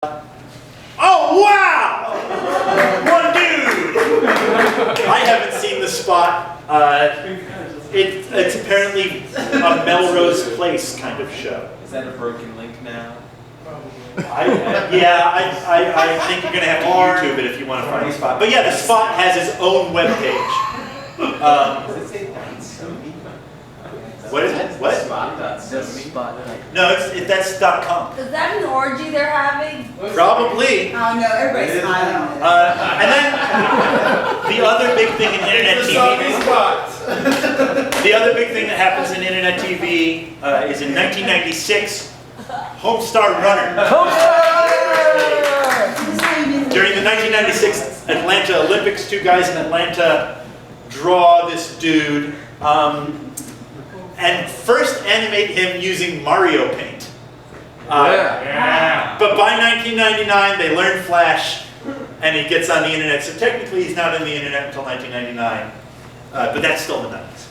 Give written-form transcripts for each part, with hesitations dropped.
Oh, wow! One dude! I haven't seen the spot. It's apparently a Melrose Place kind of show. Is that a broken link now? I think you're going to have to YouTube it if you want to find the spot. But yeah, the spot has its own webpage. What is it? What? No, that's .com. Is that an orgy they're having? Probably. Oh no, everybody's smiling. And then the other big thing in internet TV. The other big thing that happens in internet TV is in 1996, Homestar Runner. During the 1996 Atlanta Olympics, two guys in Atlanta draw this dude. And first animate him using Mario Paint. But by 1999, they learn Flash, and he gets on the internet. So technically, he's not on the internet until 1999, but that's still the 90s.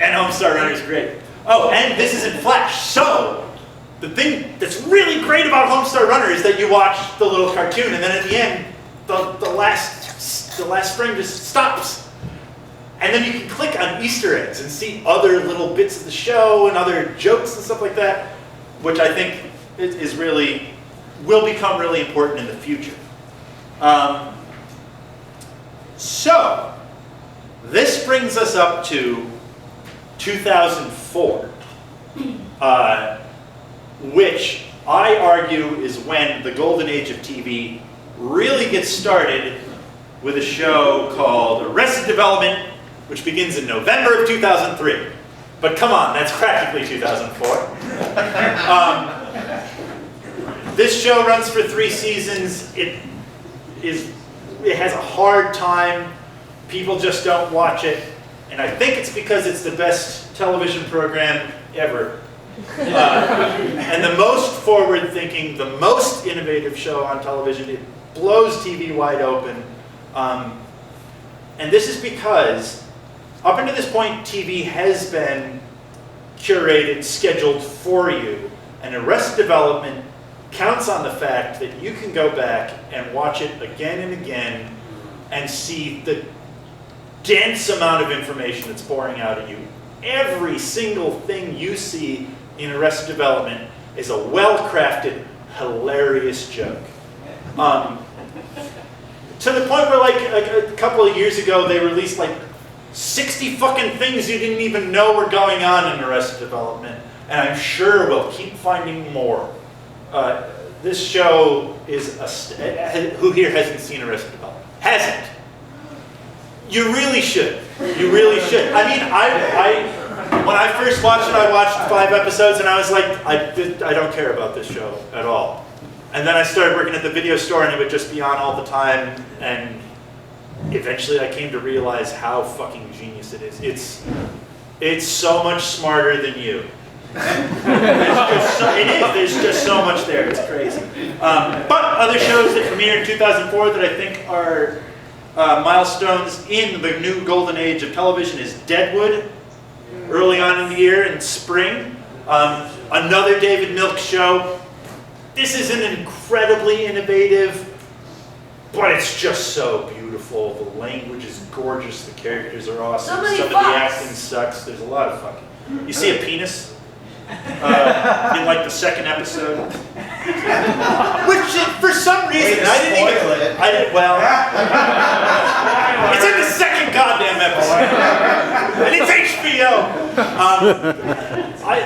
And Homestar Runner is great. Oh, and this is in Flash. So the thing that's really great about Homestar Runner is that you watch the little cartoon, and then at the end, the last frame just stops. And then you can click on Easter eggs and see other little bits of the show and other jokes and stuff like that, which I think will become really important in the future. So, this brings us up to 2004, which I argue is when the golden age of TV really gets started with a show called Arrested Development, which begins in November of 2003. But come on, that's practically 2004. This show runs for 3 seasons. It has a hard time. People just don't watch it. And I think it's because it's the best television program ever. And the most forward-thinking, the most innovative show on television. It blows TV wide open. And this is because up until this point, TV has been curated, scheduled for you, and Arrested Development counts on the fact that you can go back and watch it again and again and see the dense amount of information that's pouring out at you. Every single thing you see in Arrested Development is a well-crafted, hilarious joke. To the point where, like, a couple of years ago, they released, like, 60 fucking things you didn't even know were going on in Arrested Development, and I'm sure we'll keep finding more. This show is who here hasn't seen Arrested Development? Hasn't? You really should. You really should. I mean, when I first watched it, I watched 5 episodes, and I was like, I don't care about this show at all. And then I started working at the video store, and it would just be on all the time, and eventually I came to realize how fucking genius it is. It's so much smarter than you. There's just so much there, it's crazy. But other shows that premiered in 2004 that I think are milestones in the new golden age of television is Deadwood, early on in the year, in spring. Another David Milk show. This isn't incredibly innovative, but it's just so beautiful. The language is gorgeous. The characters are awesome. Some of the acting sucks. There's a lot of fucking. You see a penis in like the 2nd episode, which for some reason I didn't. Well, it's in the 2nd goddamn episode, and it's HBO.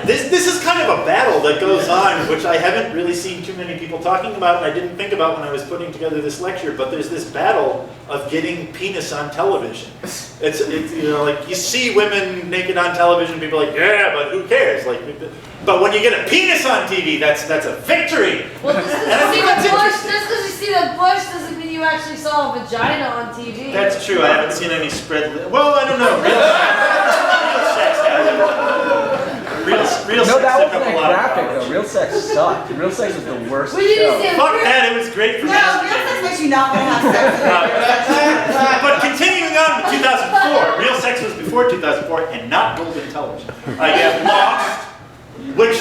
This is kind of a battle that goes on, which I haven't really seen too many people talking about, and I didn't think about when I was putting together this lecture, but there's this battle of getting penis on television. It's you know, like, you see women naked on television, people are like, yeah, but who cares? Like, but when you get a penis on TV, that's a victory. Well, just because you see the bush doesn't mean you actually saw a vagina on TV. That's true. I haven't seen any spread. Well, I don't know. Real sex. No, that wasn't that graphic though. Real sex sucked. Real sex was the worst show. Fuck that, it was great for me. No, real sex makes you not want to have sex. But continuing on with 2004, Real Sex was before 2004 and not golden television. I get Lost, which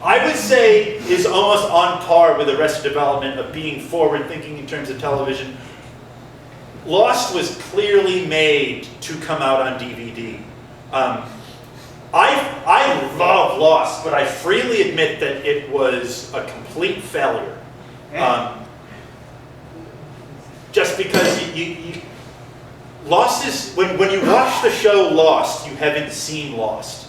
I would say is almost on par with Arrested Development of being forward thinking in terms of television. Lost was clearly made to come out on DVD. I love Lost, but I freely admit that it was a complete failure. Just because Lost is, when you watch the show Lost, you haven't seen Lost.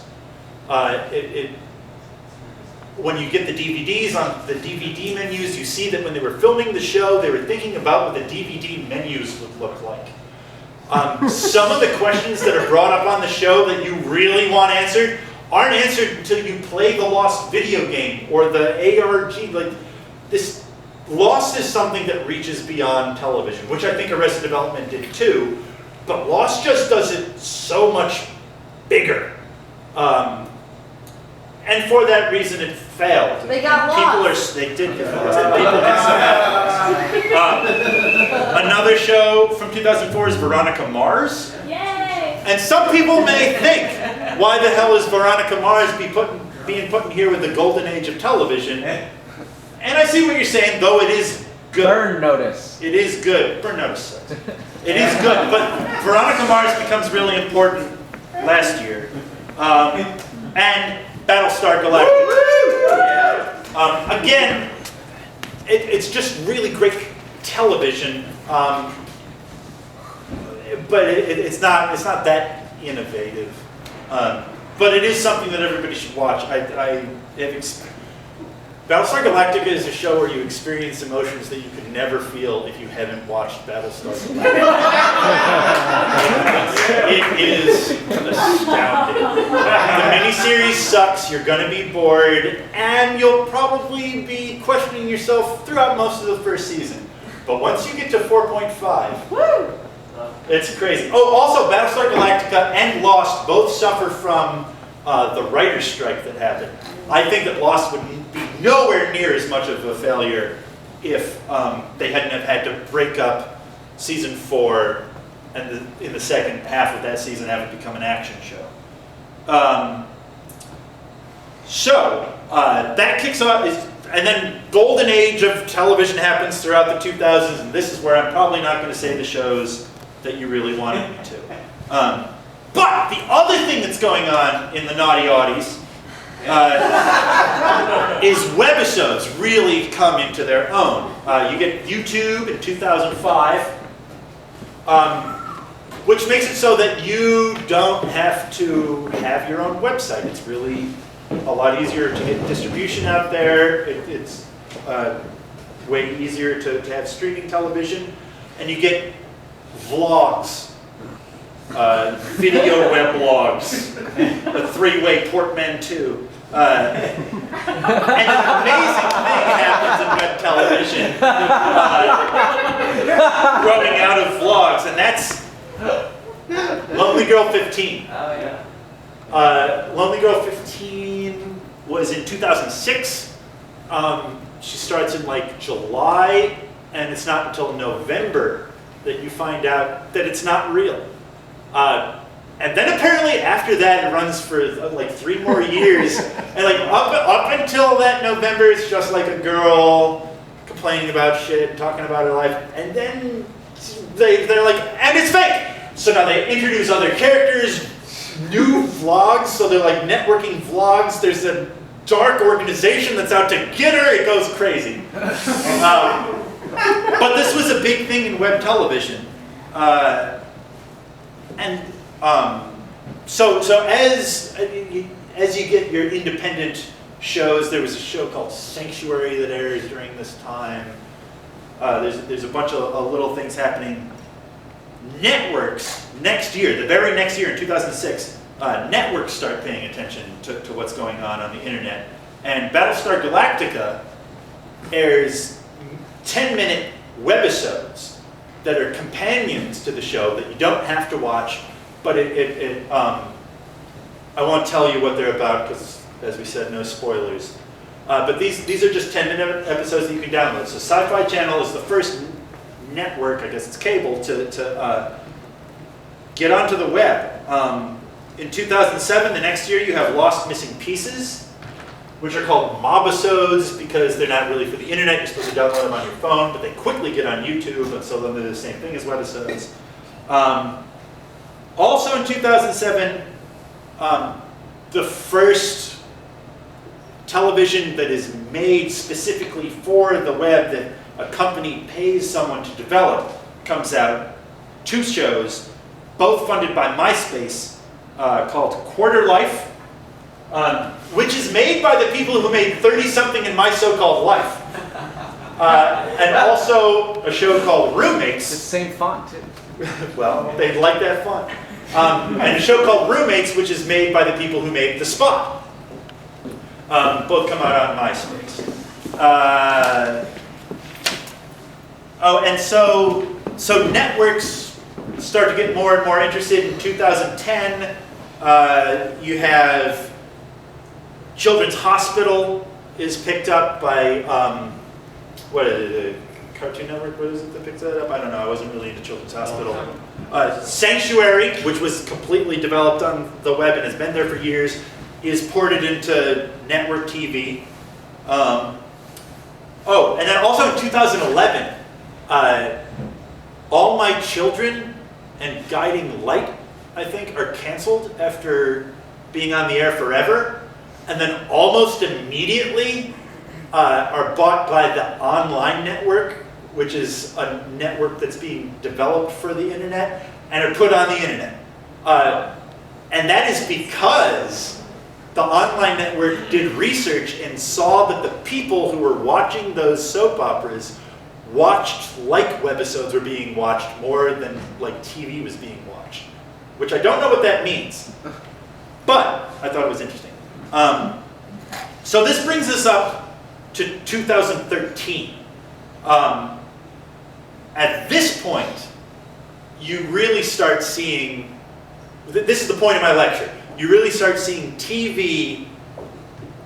When you get the DVDs on the DVD menus, you see that when they were filming the show, they were thinking about what the DVD menus would look like. Some of the questions that are brought up on the show that you really want answered aren't answered until you play the Lost video game or the ARG. Like this, Lost is something that reaches beyond television, which I think Arrested Development did too. But Lost just does it so much bigger. And for that reason, it failed. They got lost. They did get lost. And people get so another show from 2004 is Veronica Mars. Yay! And some people may think, why the hell is Veronica Mars being put in here with the golden age of television? And I see what you're saying, though it is good. Burn notice. It is good. Burn notice. It is good. But Veronica Mars becomes really important last year. And Battlestar Galactica. Again, it's just really great television, but it's not that innovative. But it is something that everybody should watch. Battlestar Galactica is a show where you experience emotions that you could never feel if you haven't watched Battlestar Galactica. It is astounding. The miniseries sucks, you're going to be bored, and you'll probably be questioning yourself throughout most of the first season. But once you get to 4.5, it's crazy. Oh, also, Battlestar Galactica and Lost both suffer from the writer's strike that happened. I think that Lost would be nowhere near as much of a failure if they hadn't have had to break up season 4 and in the second half of that season have it become an action show. That kicks off, and then golden age of television happens throughout the 2000s, and this is where I'm probably not going to say the shows that you really wanted me to. But the other thing that's going on in the naughty audies is webisodes really come into their own. You get YouTube in 2005, which makes it so that you don't have to have your own website. It's really a lot easier to get distribution out there. It's way easier to have streaming television. And you get vlogs, video weblogs, a 3-way portmanteau. And an amazing thing happens in web television growing out of vlogs, and that's Lonely Girl 15. Oh, yeah. Lonely Girl 15 was in 2006. She starts in like July, and it's not until November that you find out that it's not real. And then apparently after that it runs for like 3 more years. And like up until that November, it's just like a girl complaining about shit and talking about her life. And then they're like, and it's fake! So now they introduce other characters, new vlogs, so they're like networking vlogs. There's a dark organization that's out to get her. It goes crazy. But this was a big thing in web television. So as you get your independent shows, there was a show called Sanctuary that aired during this time. There's a bunch of little things happening. Networks next year, the very next year in 2006, networks start paying attention to what's going on the internet. And Battlestar Galactica airs 10-minute webisodes that are companions to the show that you don't have to watch, but I won't tell you what they're about because, as we said, no spoilers. But these are just 10-minute episodes that you can download. So Sci-Fi Channel is the first network, I guess it's cable, to get onto the web. In 2007, the next year, you have Lost Missing Pieces. which are called mobisodes because they're not really for the internet. You're supposed to download them on your phone, but they quickly get on YouTube, and so then they're the same thing as webisodes. Also in 2007, the first television that is made specifically for the web that a company pays someone to develop comes out. 2 shows, both funded by MySpace, called Quarter Life, which is made by the people who made 30-something in My So-Called Life. And also a show called Roommates. It's the same font, too. Well, they like that font. And a show called Roommates, which is made by the people who made The Spot. Both come out on MySpace. And so networks start to get more and more interested. In 2010, you have Children's Hospital is picked up by, what is it, Cartoon Network? What is it that picks that up? I don't know. I wasn't really into Children's Hospital. Sanctuary, which was completely developed on the web and has been there for years, is ported into network TV. And then also in 2011, All My Children and Guiding Light, I think, are canceled after being on the air forever. And then almost immediately are bought by the Online Network, which is a network that's being developed for the internet, and are put on the internet. And that is because the Online Network did research and saw that the people who were watching those soap operas watched like webisodes were being watched more than like TV was being watched, which I don't know what that means, but I thought it was interesting. So this brings us up to 2013. At this point, you really start seeing, this is the point of my lecture, you really start seeing TV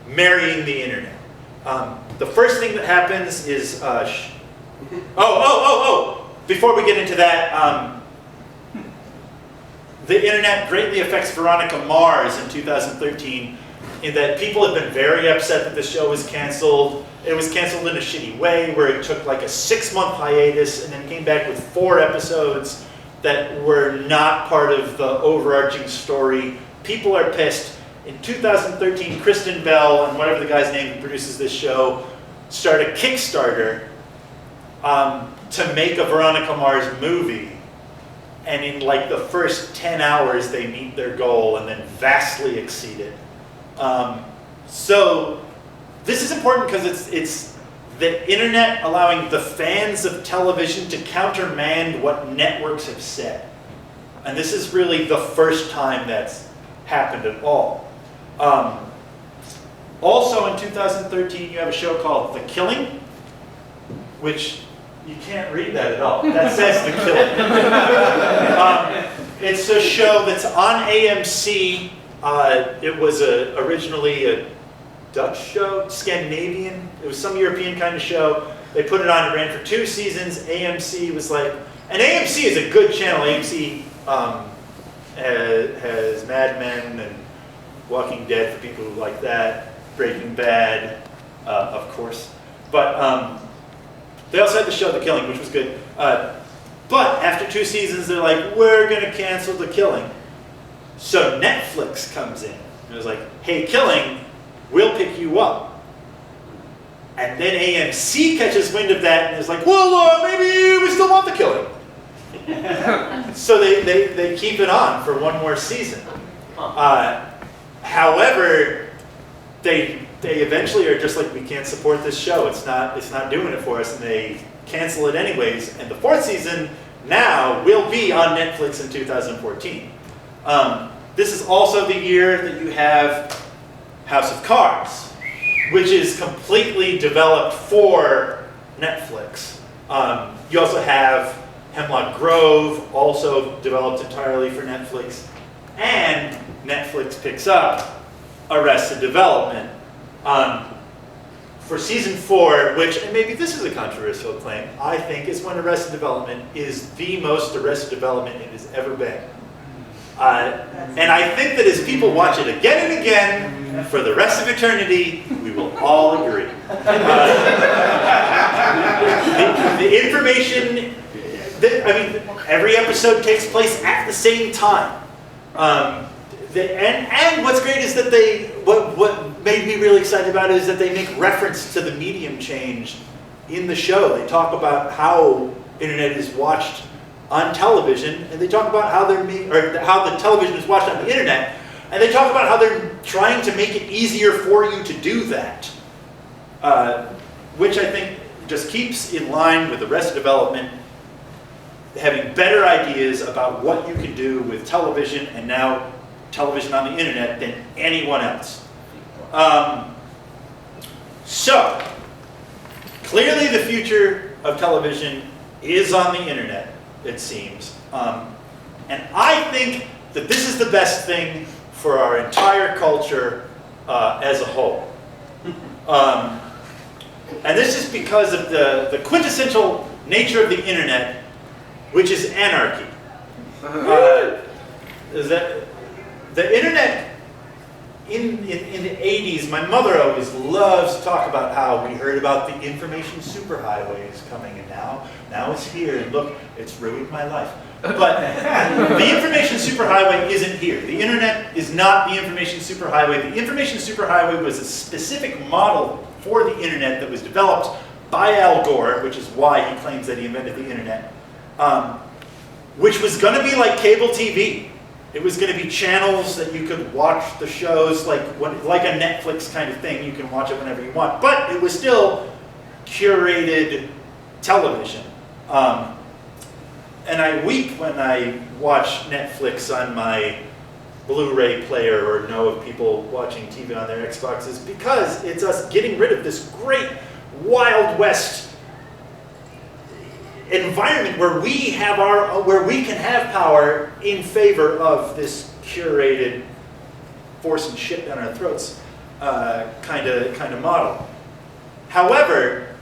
marrying the internet. The first thing that happens is, before we get into that, the internet greatly affects Veronica Mars in 2013 in that people have been very upset that the show was canceled. It was canceled in a shitty way where it took like a 6-month hiatus and then came back with 4 episodes that were not part of the overarching story. People are pissed. In 2013, Kristen Bell and whatever the guy's name who produces this show start a Kickstarter to make a Veronica Mars movie. And in like the first 10 hours, they meet their goal and then vastly exceed it. So this is important because it's the internet allowing the fans of television to countermand what networks have said. And this is really the first time that's happened at all. Also in 2013, you have a show called The Killing, which you can't read that at all. That says The Killing. It's a show that's on AMC. It was originally a Dutch show, Scandinavian. It was some European kind of show. They put it on, it ran for 2 seasons. AMC was like, and AMC is a good channel. AMC has Mad Men and Walking Dead for people who like that, Breaking Bad, of course. But they also had the show The Killing, which was good. But after 2 seasons, they're like, we're going to cancel The Killing. So Netflix comes in. And it was like, hey, Killing, we'll pick you up. And then AMC catches wind of that and is like, well, maybe we still want The Killing. So they keep it on for 1 more season. However, they eventually are just like, we can't support this show. It's not doing it for us, and they cancel it anyways. And the 4th season now will be on Netflix in 2014. This is also the year that you have House of Cards, which is completely developed for Netflix. You also have Hemlock Grove, also developed entirely for Netflix. And Netflix picks up Arrested Development. For season 4, which, and maybe this is a controversial claim, I think is when Arrested Development is the most Arrested Development it has ever been. And I think that as people watch it again and again, for the rest of eternity, we will all agree. The information, every episode takes place at the same time. And what's great is that what made me really excited about it is that they make reference to the medium change in the show. They talk about how internet is watched on television, and they talk about how how the television is watched on the internet, and they talk about how they're trying to make it easier for you to do that, which I think just keeps in line with the rest of development, having better ideas about what you can do with television and now television on the internet than anyone else. So, clearly the future of television is on the internet, it seems. And I think that this is the best thing for our entire culture as a whole. And this is because of the quintessential nature of the internet, which is anarchy. The internet in the 80s, my mother always loves to talk about how we heard about the information superhighways coming, and now it's here, and look, it's ruined my life. But the information superhighway isn't here. The internet is not the information superhighway. The information superhighway was a specific model for the internet that was developed by Al Gore, which is why he claims that he invented the internet, which was going to be like cable TV. It was going to be channels that you could watch the shows like a Netflix kind of thing. You can watch it whenever you want. But it was still curated television. And I weep when I watch Netflix on my Blu-ray player or know of people watching TV on their Xboxes, because it's us getting rid of this great Wild West environment where we can have power in favor of this curated, forcing shit down our throats kind of model. However,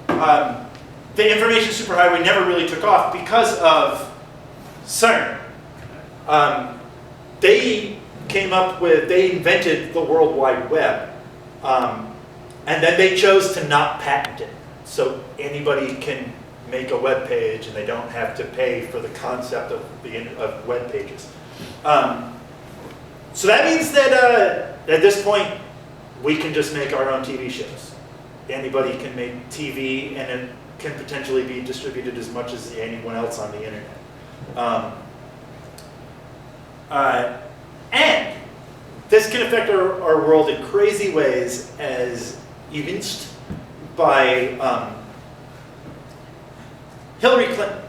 the information superhighway never really took off because of CERN. They invented the World Wide Web, and then they chose to not patent it, so anybody can make a web page and they don't have to pay for the concept of web pages. So that means that at this point we can just make our own TV shows. Anybody can make TV, and it can potentially be distributed as much as anyone else on the internet. And this can affect our world in crazy ways, as evinced by Hillary Clinton,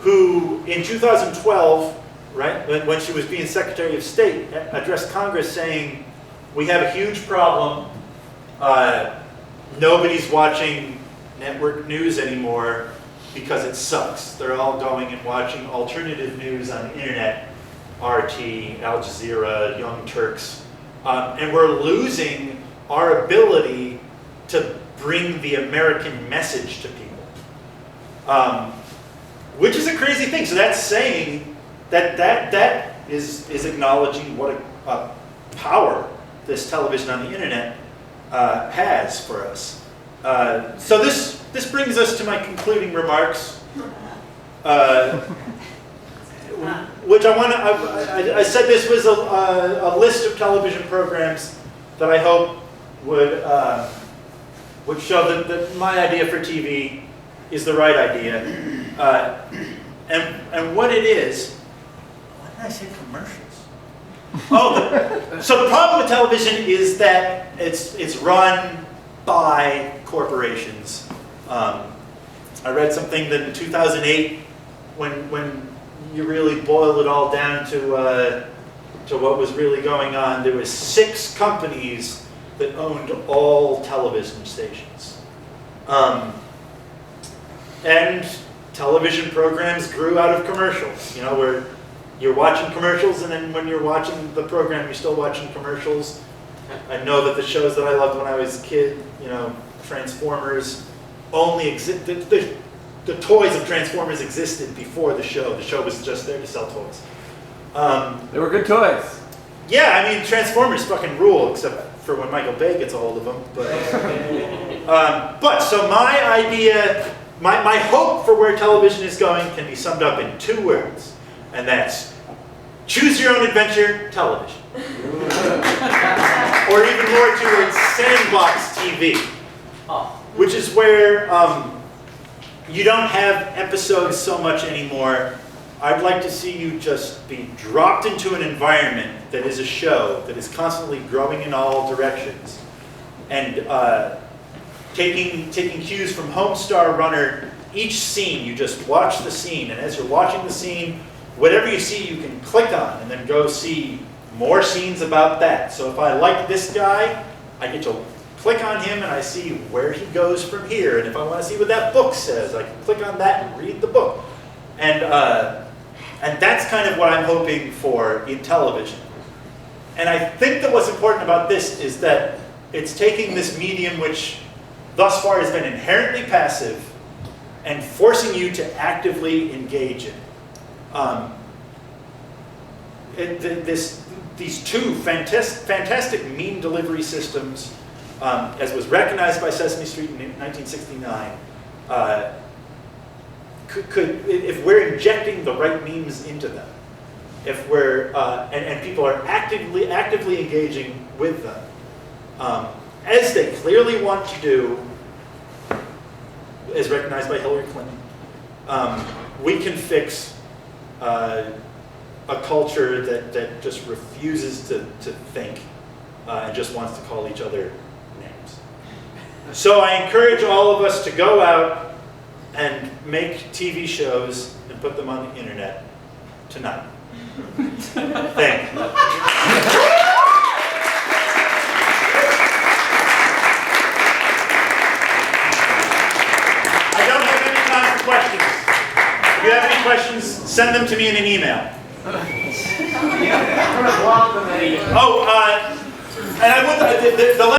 who in 2012, right, when she was being Secretary of State, addressed Congress saying, we have a huge problem. Nobody's watching network news anymore because it sucks. They're all going and watching alternative news on the internet, RT, Al Jazeera, Young Turks, and we're losing our ability to bring the American message to people. Which is a crazy thing. So that's saying that is acknowledging what a power this television on the internet has for us. So this brings us to my concluding remarks, which I said this was a list of television programs that I hope would show that my idea for TV is the right idea, and what it is. Why did I say commercials? So the problem with television is that it's run by corporations. I read something that in 2008, when you really boil it all down to what was really going on, there was 6 companies that owned all television stations. And television programs grew out of commercials, where you're watching commercials, and then when you're watching the program, you're still watching commercials. I know that the shows that I loved when I was a kid, Transformers, only exist. The toys of Transformers existed before the show. The show was just there to sell toys. They were good toys. Yeah, I mean, Transformers fucking rule, except for when Michael Bay gets a hold of them. But so my idea, my hope for where television is going can be summed up in 2 words, and that's choose your own adventure television. Or even more 2 words, sandbox TV. Which is where you don't have episodes so much anymore. I'd like to see you just be dropped into an environment that is a show that is constantly growing in all directions, and taking cues from Homestar Runner. Each scene, you just watch the scene, and as you're watching the scene, whatever you see, you can click on, and then go see more scenes about that. So if I like this guy, I get to click on him, and I see where he goes from here. And if I want to see what that book says, I can click on that and read the book. And that's kind of what I'm hoping for in television. And I think that what's important about this is that it's taking this medium which thus far has been inherently passive and forcing you to actively engage in it. These 2 fantastic meme delivery systems, as was recognized by Sesame Street in 1969, if we're injecting the right memes into them, if we're and people are actively engaging with them, as they clearly want to do, as recognized by Hillary Clinton, we can fix a culture that just refuses to think and just wants to call each other names. So I encourage all of us to go out and make TV shows and put them on the internet tonight. Thank you. I don't have any time for questions. If you have any questions, send them to me in an email. Oh, and I would the